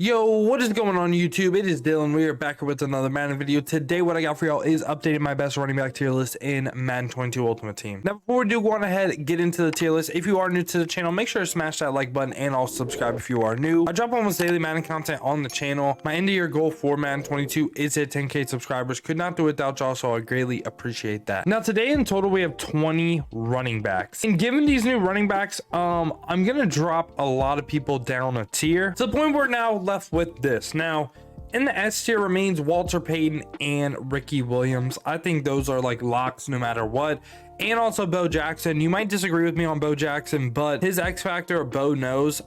Yo, what is going on YouTube? It is Dylan. We are back with another Madden video. Today, what I got for y'all is updating my best running back tier list in Madden 22 Ultimate Team. Now, before we do go on ahead, get into the tier list. If you are new to the channel, make sure to smash that like button and also subscribe if you are new. I drop almost daily Madden content on the channel. My end of year goal for Madden 22 is hit 10K subscribers. Could not do it without y'all, so I greatly appreciate that. Now, today in total, we have 20 running backs. And given these new running backs, I'm gonna drop a lot of people down a tier to the point where now left with this. Now, in the S tier remains Walter Payton and Ricky Williams. I think those are like locks no matter what. And also Bo Jackson. You might disagree with me on Bo Jackson, but his X factor, Bo knows.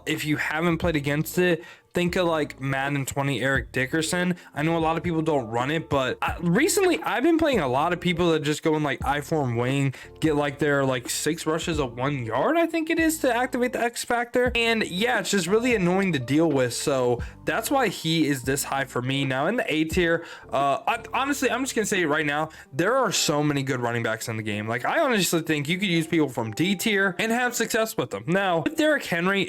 If you haven't played against it, think of like Madden 20 Eric Dickerson. I know a lot of people don't run it, but recently I've been playing a lot of people that just go in like I-form wing, get like their like 6 rushes of 1 yard, I think it is, to activate the X factor. And yeah, it's just really annoying to deal with. So that's why he is this high for me. Now in the A tier, honestly, I'm just gonna say it right now, there are so many good running backs in the game. Like, I honestly think you could use people from D tier and have success with them. Now with Derrick Henry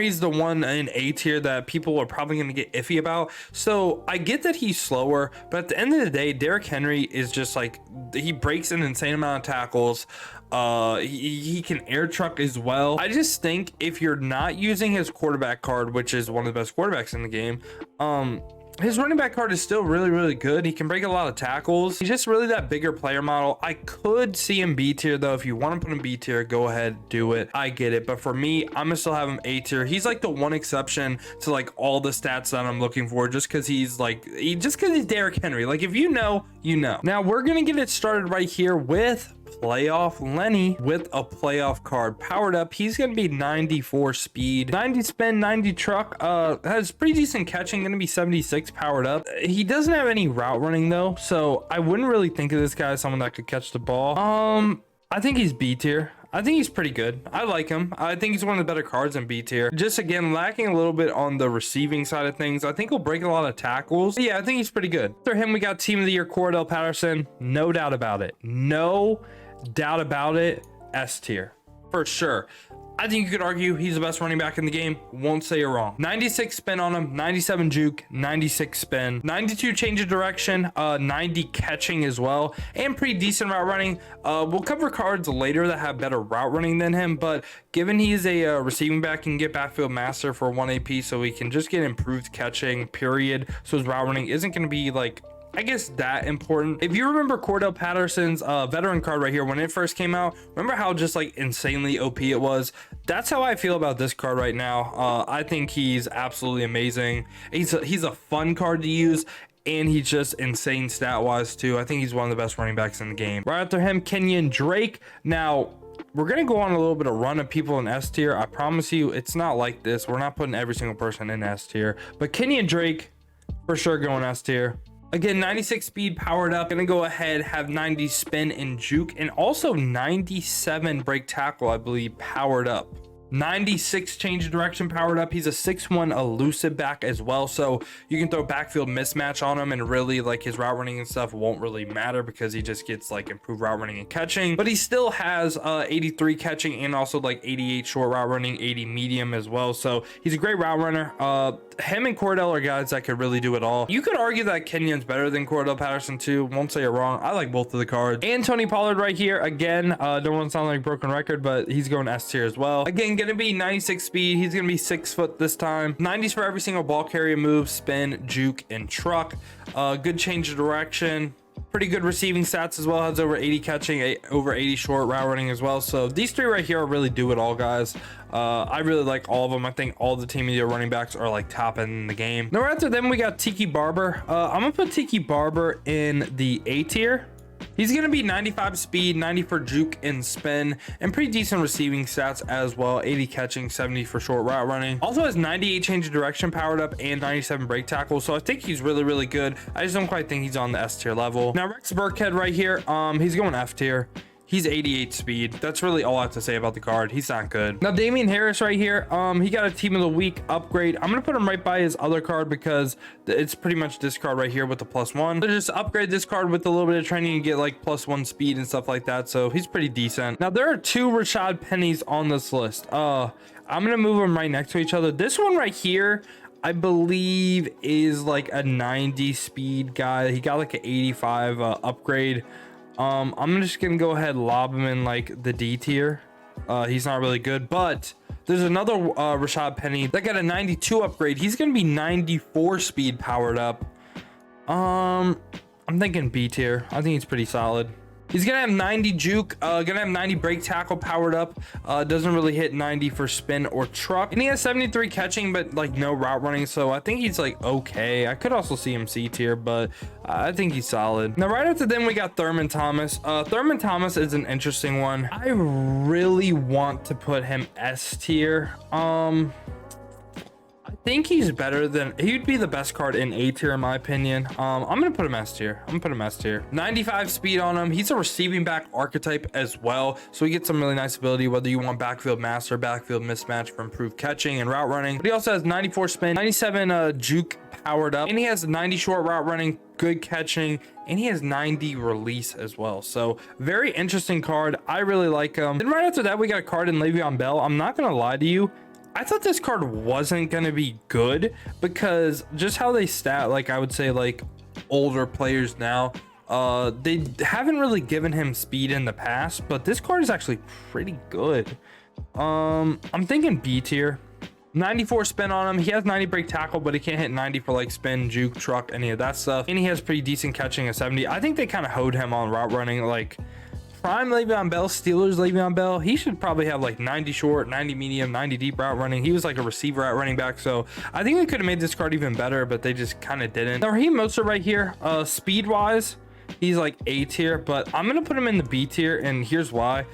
is the one in A tier that people are probably going to get iffy about. So I get that he's slower, but at the end of the day, Derrick Henry is just like, he breaks an insane amount of tackles. He can air truck as well. I just think if you're not using his quarterback card, which is one of the best quarterbacks in the game, his running back card is still really good. He can break a lot of tackles. He's just really that bigger player model. I could see him B tier though. If you want to put him B tier, go ahead, do it. I get it. But for me, I'm gonna still have him A tier. He's like the one exception to like all the stats that I'm looking for, just because he's like, just because he's Derrick Henry. Like, if you know, you know. Now we're gonna get it started right here with Playoff Lenny with a playoff card powered up. He's gonna be 94 speed, 90 spin, 90 truck, has pretty decent catching, gonna be 76 powered up. He doesn't have any route running though, so I wouldn't really think of this guy as someone that could catch the ball. I think he's B tier. I think he's pretty good. I like him. I think he's one of the better cards in B tier. Just again, lacking a little bit on the receiving side of things. I think he'll break a lot of tackles. But yeah, I think he's pretty good. After him, we got Team of the Year Cordell Patterson. No doubt about it. No doubt about it. S tier for sure. I think you could argue he's the best running back in the game. Won't say you're wrong. 96 spin on him, 97 juke, 96 spin, 92 change of direction, 90 catching as well, and pretty decent route running. We'll cover cards later that have better route running than him, but given he's a receiving back, he can get backfield master for 1 AP, so he can just get improved catching, period. So his route running isn't going to be like, I guess, that important. If you remember Cordell Patterson's veteran card right here when it first came out, remember how just like insanely OP it was? That's how I feel about this card right now. I think he's absolutely amazing. He's a fun card to use, and he's just insane stat wise too. I think he's one of the best running backs in the game. Right after him, Kenyon Drake. Now we're gonna go on a little bit of run of people in S tier. I promise you, it's not like this. We're not putting every single person in S tier, but Kenyon Drake for sure going S tier. Again, 96 speed powered up. Gonna go ahead, have 90 spin and juke, and also 97 break tackle, I believe, powered up. 96 change of direction powered up. He's a 6'1" elusive back as well, so you can throw backfield mismatch on him, and really like his route running and stuff won't really matter because he just gets like improved route running and catching. But he still has 83 catching and also like 88 short route running, 80 medium as well, so he's a great route runner. Him and Cordell are guys that could really do it all. You could argue that Kenyon's better than Cordell Patterson too. Won't say you're wrong. I like both of the cards. And Tony Pollard right here again. Don't want to sound like a broken record, but he's going S tier as well. Again, gonna be 96 speed. He's gonna be 6 foot this time. 90s for every single ball carrier move, spin, juke, and truck. Good change of direction. Pretty good receiving stats as well. Has over 80 catching, over 80 short route running as well. So these three right here are really do it all guys. I really like all of them. I think all the Team of the Year running backs are like top in the game. Now after them, we got Tiki Barber. I'm gonna put Tiki Barber in the A tier. He's going to be 95 speed, 90 for juke and spin, and pretty decent receiving stats as well. 80 catching, 70 for short route running. Also has 98 change of direction powered up and 97 break tackle. So I think he's really good. I just don't quite think he's on the S tier level. Now Rex Burkhead right here, he's going F tier. He's 88 speed. That's really all I have to say about the card. He's not good. Now Damian Harris right here, he got a Team of the Week upgrade. I'm gonna put him right by his other card because it's pretty much this card right here with the +1. So just upgrade this card with a little bit of training and get like +1 speed and stuff like that. So he's pretty decent. Now there are 2 Rashad Pennies on this list. I'm gonna move them right next to each other. This one right here, I believe is like a 90 speed guy. He got like an 85 upgrade. I'm just gonna go ahead and lob him in like the D tier. He's not really good, but there's another Rashad Penny that got a 92 upgrade. He's gonna be 94 speed powered up. I'm thinking B tier. I think he's pretty solid. He's gonna have 90 juke, gonna have 90 break tackle powered up. Doesn't really hit 90 for spin or truck, and he has 73 catching, but like no route running. So I think he's like okay. I could also see him C tier, but I think he's solid. Now right after them we got Thurman Thomas. Thurman Thomas is an interesting one. I really want to put him S tier. I think he's better than, he'd be the best card in A tier in my opinion. I'm gonna put him S tier. 95 speed on him. He's a receiving back archetype as well, so he gets some really nice ability, whether you want backfield master, backfield mismatch for improved catching and route running. But he also has 94 spin, 97 juke powered up, and he has 90 short route running, good catching, and he has 90 release as well. So very interesting card. I really like him. Then right after that we got a card in Le'Veon Bell. I'm not gonna lie to you, I thought this card wasn't going to be good because just how they stat, like I would say like older players now, they haven't really given him speed in the past, but this card is actually pretty good. I'm thinking B tier. 94 spin on him. He has 90 break tackle, but he can't hit 90 for like spin, juke, truck, any of that stuff. And he has pretty decent catching at 70. I think they kind of hoed him on route running, like prime Le'Veon Bell, Steelers Le'Veon Bell. He should probably have like 90 short, 90 medium, 90 deep route running. He was like a receiver at running back, so I think they could have made this card even better, but they just kind of didn't. Now raheem mostert right here, speed wise he's like A tier, but I'm gonna put him in the B tier, and here's why.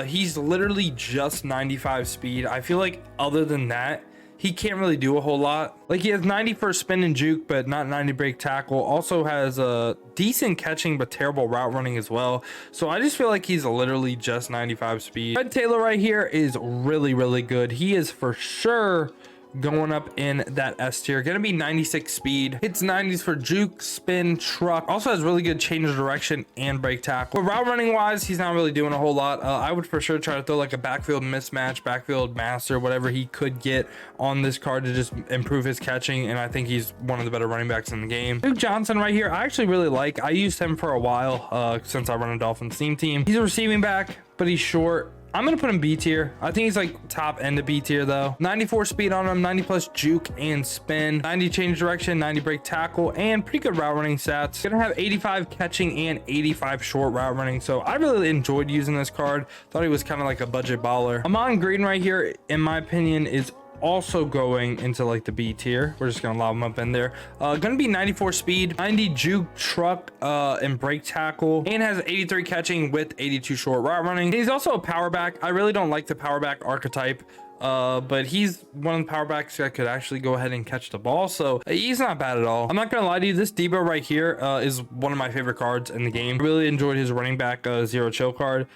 He's literally just 95 speed. I feel like other than that he can't really do a whole lot. Like he has 90 for spin and juke, but not 90 break tackle. Also has a decent catching, but terrible route running as well. So I just feel like he's literally just 95 speed. Fred Taylor right here is really, really good. He is for sure going up in that S tier. Gonna be 96 speed, hits 90s for juke, spin, truck. Also has really good change of direction and break tackle. But route running wise, he's not really doing a whole lot. I would for sure try to throw like a backfield mismatch, backfield master, whatever he could get on this card to just improve his catching, and I think he's one of the better running backs in the game. Duke Johnson right here, I actually really like. I used him for a while since I run a Dolphins team. He's a receiving back, but he's short. I'm gonna put him B tier. I think he's like top end of B tier though. 94 speed on him, 90 plus juke and spin, 90 change direction, 90 break tackle, and pretty good route running stats. Gonna have 85 catching and 85 short route running. So I really enjoyed using this card. Thought he was kind of like a budget baller. Amon Green right here, in my opinion, is also going into like the B tier. We're just gonna lob him up in there. Gonna be 94 speed, 90 juke, truck, and break tackle, and has 83 catching with 82 short route running. And he's also a power back. I really don't like the power back archetype, but he's one of the power backs that could actually go ahead and catch the ball, so he's not bad at all. I'm not gonna lie to you, this Deebo right here is one of my favorite cards in the game. I really enjoyed his running back zero chill card.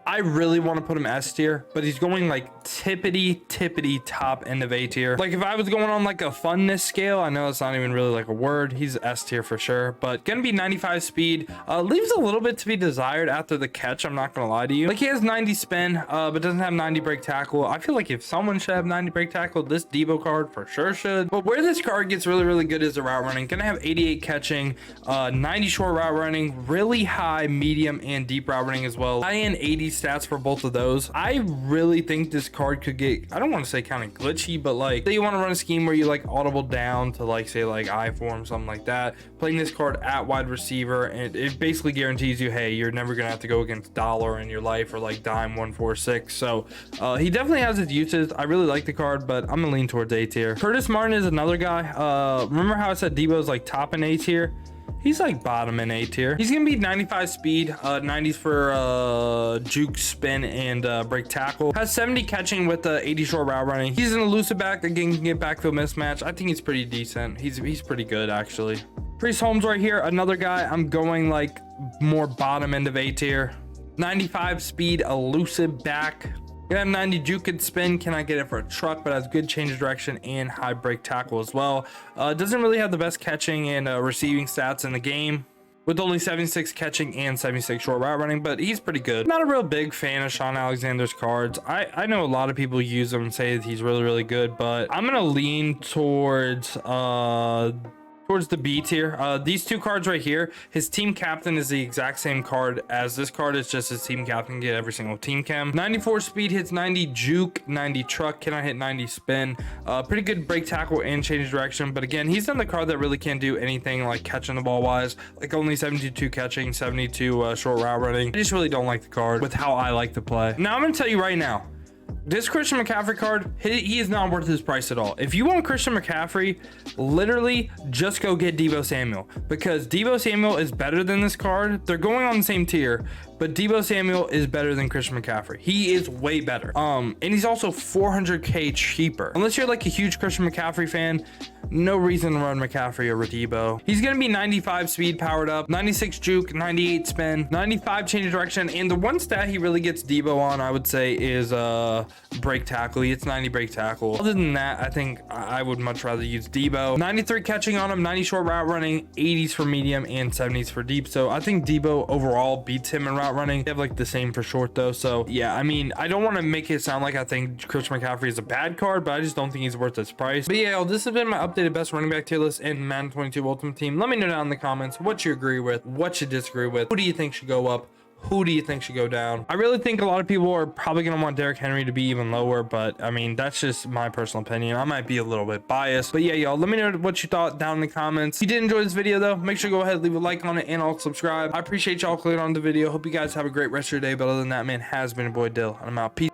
I really want to put him S tier, but he's going like tippity top end of A tier. Like if I was going on like a funness scale, I know it's not even really like a word, he's S tier for sure, but gonna be 95 speed. Leaves a little bit to be desired after the catch, I'm not gonna lie to you. Like he has 90 spin, but doesn't have 90 break tackle. I feel like if someone should have 90 break tackle, this Deebo card for sure should. But where this card gets really good is the route running. Gonna have 88 catching, 90 short route running, really high medium and deep route running as well. High end 80 stats for both of those. I really think this card could get, I don't want to say kind of glitchy, but like say you want to run a scheme where you like audible down to like say like I form, something like that, playing this card at wide receiver, and it basically guarantees you, hey, you're never gonna have to go against dollar in your life or like dime 146. So he definitely has his uses. I really like the card, but I'm gonna lean towards A tier. Curtis Martin is another guy. Remember how I said Deebo's like top in A tier? He's like bottom in A tier. He's gonna be 95 speed, 90s for juke, spin, and break tackle. Has 70 catching with 80 short route running. He's an elusive back, again can get backfield mismatch. I think he's pretty decent. He's pretty good actually. Priest Holmes right here, another guy. I'm going like more bottom end of A tier. 95 speed, elusive back. Gonna have 90 juke and spin, cannot get it for a truck, but has good change of direction and high break tackle as well. Doesn't really have the best catching and receiving stats in the game. with only 76 catching and 76 short route running, but he's pretty good. Not a real big fan of Shaun Alexander's cards. I know a lot of people use them and say that he's really, really good, but I'm gonna lean towards the B tier. These two cards right here, his team captain is the exact same card as this card. It's just his team captain get every single team cam. 94 speed, hits 90 juke, 90 truck, cannot hit 90 spin. Pretty good break tackle and change direction, but again, he's done the card that really can't do anything like catching the ball wise, like only 72 catching, 72 short route running. I just really don't like the card with how I like to play. Now I'm gonna tell you right now, this Christian McCaffrey card, he is not worth his price at all. If you want Christian McCaffrey, literally just go get Deebo Samuel, because Deebo Samuel is better than this card. They're going on the same tier, but Deebo Samuel is better than Christian McCaffrey. He is way better. And he's also 400k cheaper. Unless you're like a huge Christian McCaffrey fan, no reason to run McCaffrey over Deebo. He's gonna be 95 speed powered up, 96 juke, 98 spin, 95 change of direction, and the one stat he really gets Deebo on, I would say, is break tackle. It's 90 break tackle. Other than that, I think I would much rather use Deebo. 93 catching on him, 90 short route running, 80s for medium, and 70s for deep. So I think Deebo overall beats him in route running. They have like the same for short though. So yeah, I mean, I don't want to make it sound like I think Christian McCaffrey is a bad card, but I just don't think he's worth his price. But yeah, this has been my updated best running back tier list in Madden 22 Ultimate Team. Let me know down in the comments what you agree with, what you disagree with. Who do you think should go up? Who do you think should go down? I really think a lot of people are probably going to want Derrick Henry to be even lower, but I mean, that's just my personal opinion. I might be a little bit biased, but yeah, y'all, let me know what you thought down in the comments. If you did enjoy this video though, make sure to go ahead, leave a like on it, and also subscribe. I appreciate y'all clicking on the video. Hope you guys have a great rest of your day, but other than that, man, has been your boy Dill, and I'm out. Peace.